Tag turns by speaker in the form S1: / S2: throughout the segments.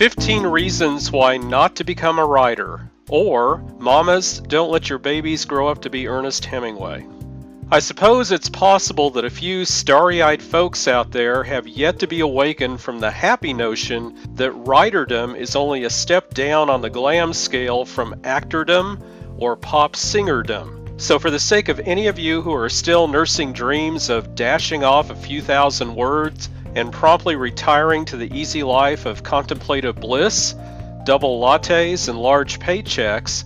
S1: 15 Reasons Why Not to Become a Writer, or Mamas, Don't Let Your Babies Grow Up to be Ernest Hemingway. I suppose it's possible that a few starry-eyed folks out there have yet to be awakened from the happy notion that writerdom is only a step down on the glam scale from actordom or pop singerdom. So for the sake of any of you who are still nursing dreams of dashing off a few thousand words and promptly retiring to the easy life of contemplative bliss, double lattes, and large paychecks,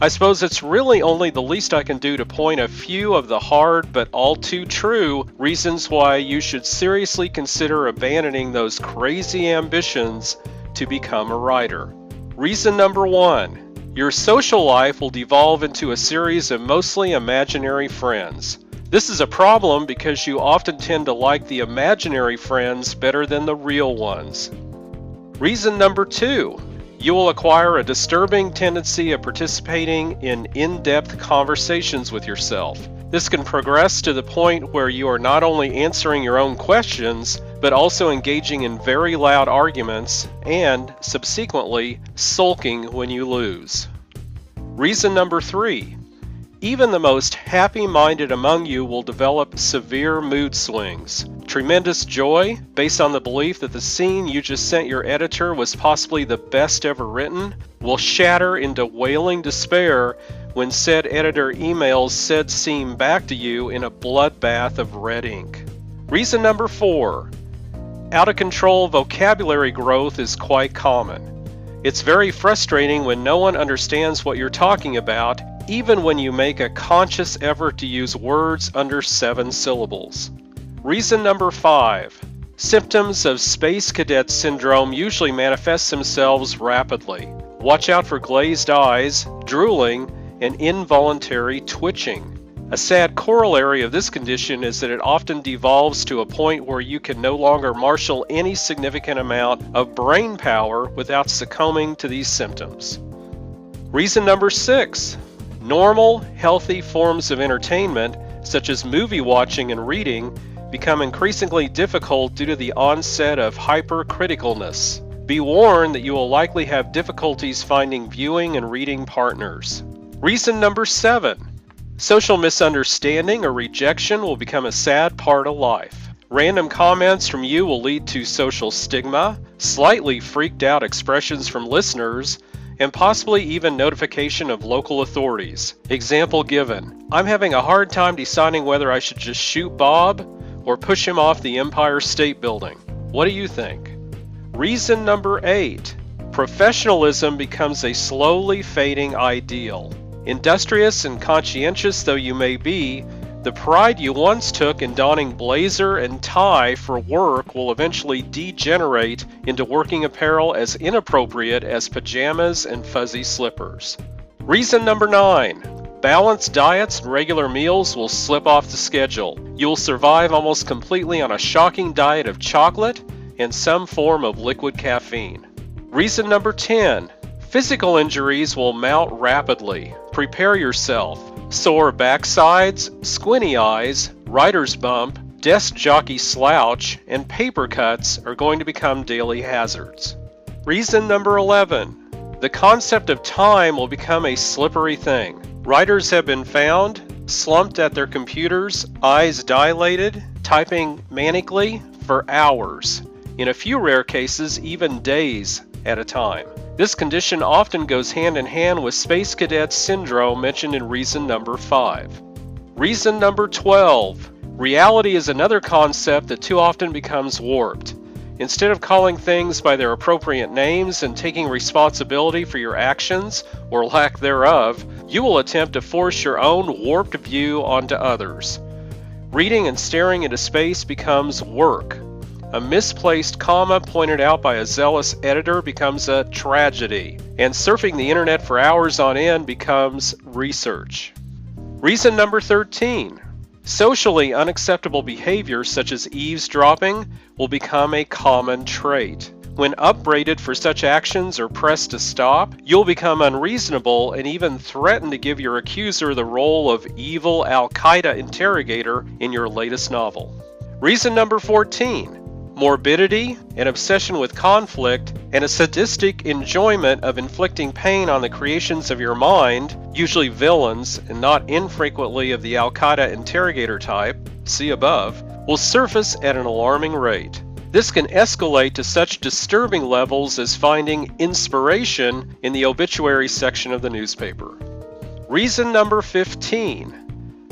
S1: I suppose it's really only the least I can do to point a few of the hard but all too true reasons why you should seriously consider abandoning those crazy ambitions to become a writer. Reason number 1, your social life will devolve into a series of mostly imaginary friends. This is a problem because you often tend to like the imaginary friends better than the real ones. Reason number 2, you will acquire a disturbing tendency of participating in in-depth conversations with yourself. This can progress to the point where you are not only answering your own questions, but also engaging in very loud arguments and, subsequently, sulking when you lose. Reason number 3, even the most happy-minded among you will develop severe mood swings. Tremendous joy, based on the belief that the scene you just sent your editor was possibly the best ever written, will shatter into wailing despair when said editor emails said scene back to you in a bloodbath of red ink. Reason number 4, out-of-control vocabulary growth is quite common. It's very frustrating when no one understands what you're talking about, even when you make a conscious effort to use words under 7 syllables. Reason number 5, symptoms of space cadet syndrome usually manifest themselves rapidly. Watch out for glazed eyes, drooling, and involuntary twitching. A sad corollary of this condition is that it often devolves to a point where you can no longer marshal any significant amount of brain power without succumbing to these symptoms. Reason number 6, normal, healthy forms of entertainment, such as movie watching and reading, become increasingly difficult due to the onset of hypercriticalness. Be warned that you will likely have difficulties finding viewing and reading partners. Reason number 7, social misunderstanding or rejection will become a sad part of life. Random comments from you will lead to social stigma, slightly freaked out expressions from listeners, and possibly even notification of local authorities. Example given, I'm having a hard time deciding whether I should just shoot Bob or push him off the Empire State Building. What do you think? Reason number 8, professionalism becomes a slowly fading ideal. Industrious and conscientious though you may be, the pride you once took in donning blazer and tie for work will eventually degenerate into working apparel as inappropriate as pajamas and fuzzy slippers. Reason number 9, balanced diets and regular meals will slip off the schedule. You will survive almost completely on a shocking diet of chocolate and some form of liquid caffeine. Reason number 10, physical injuries will mount rapidly. Prepare yourself. Sore backsides, squinty eyes, writer's bump, desk jockey slouch, and paper cuts are going to become daily hazards. Reason number 11, the concept of time will become a slippery thing. Writers have been found slumped at their computers, eyes dilated, typing manically for hours, in a few rare cases even days at a time. This condition often goes hand in hand with space cadet syndrome mentioned in reason number 5. Reason number 12, reality is another concept that too often becomes warped. Instead of calling things by their appropriate names and taking responsibility for your actions, or lack thereof, you will attempt to force your own warped view onto others. Reading and staring into space becomes work. A misplaced comma pointed out by a zealous editor becomes a tragedy, and surfing the internet for hours on end becomes research. Reason number 13, socially unacceptable behavior such as eavesdropping will become a common trait. When upbraided for such actions or pressed to stop, you'll become unreasonable and even threaten to give your accuser the role of evil Al-Qaeda interrogator in your latest novel. Reason number 14, morbidity, an obsession with conflict, and a sadistic enjoyment of inflicting pain on the creations of your mind, usually villains and not infrequently of the Al-Qaeda interrogator type, see above, will surface at an alarming rate. This can escalate to such disturbing levels as finding inspiration in the obituary section of the newspaper. Reason number 15.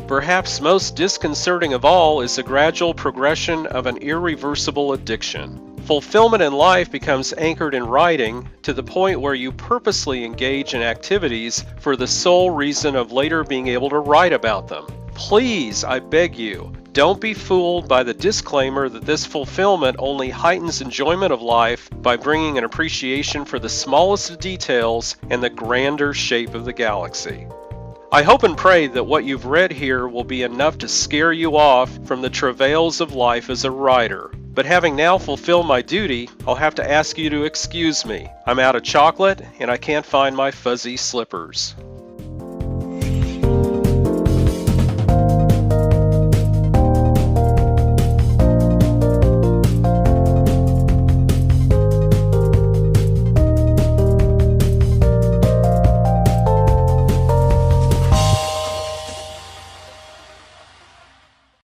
S1: Perhaps most disconcerting of all is the gradual progression of an irreversible addiction. Fulfillment in life becomes anchored in writing to the point where you purposely engage in activities for the sole reason of later being able to write about them. Please, I beg you, don't be fooled by the disclaimer that this fulfillment only heightens enjoyment of life by bringing an appreciation for the smallest of details and the grander shape of the galaxy. I hope and pray that what you've read here will be enough to scare you off from the travails of life as a writer. But having now fulfilled my duty, I'll have to ask you to excuse me. I'm out of chocolate and I can't find my fuzzy slippers.